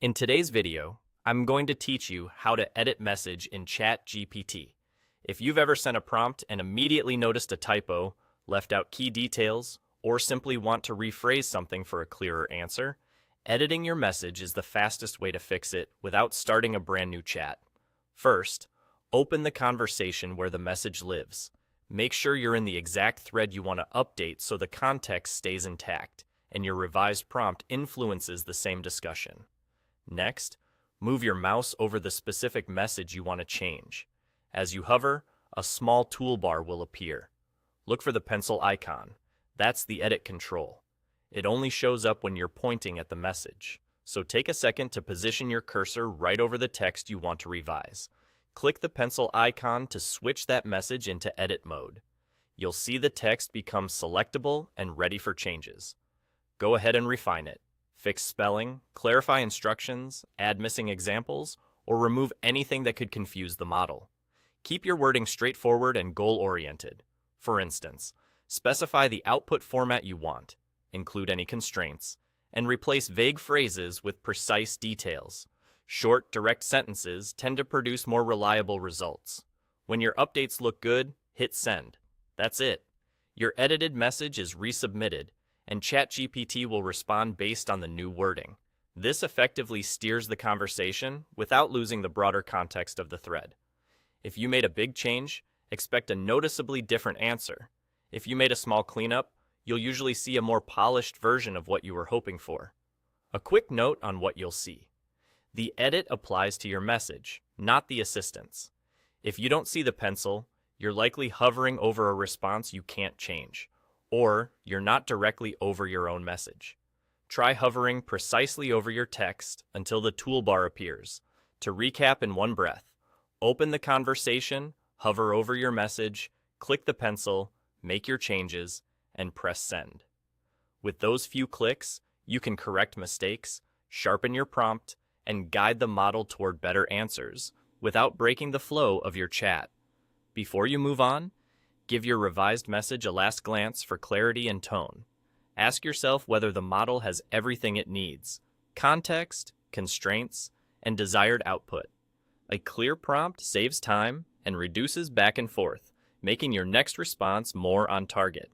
In today's video, I'm going to teach you how to edit message in ChatGPT. If you've ever sent a prompt and immediately noticed a typo, left out key details, or simply want to rephrase something for a clearer answer, editing your message is the fastest way to fix it without starting a brand new chat. First, open the conversation where the message lives. Make sure you're in the exact thread you want to update so the context stays intact and your revised prompt influences the same discussion. Next, move your mouse over the specific message you want to change. As you hover, a small toolbar will appear. Look for the pencil icon. That's the edit control. It only shows up when you're pointing at the message. So take a second to position your cursor right over the text you want to revise. Click the pencil icon to switch that message into edit mode. You'll see the text become selectable and ready for changes. Go ahead and refine it. Fix spelling, clarify instructions, add missing examples, or remove anything that could confuse the model. Keep your wording straightforward and goal-oriented. For instance, specify the output format you want, include any constraints, and replace vague phrases with precise details. Short, direct sentences tend to produce more reliable results. When your updates look good, hit send. That's it. Your edited message is resubmitted, and ChatGPT will respond based on the new wording. This effectively steers the conversation without losing the broader context of the thread. If you made a big change, expect a noticeably different answer. If you made a small cleanup, you'll usually see a more polished version of what you were hoping for. A quick note on what you'll see. The edit applies to your message, not the assistant's. If you don't see the pencil, you're likely hovering over a response you can't change, or you're not directly over your own message. Try hovering precisely over your text until the toolbar appears. To recap in one breath, open the conversation, hover over your message, click the pencil, make your changes, and press send. With those few clicks, you can correct mistakes, sharpen your prompt, and guide the model toward better answers without breaking the flow of your chat. Before you move on, give your revised message a last glance for clarity and tone. Ask yourself whether the model has everything it needs: context, constraints, and desired output. A clear prompt saves time and reduces back and forth, making your next response more on target.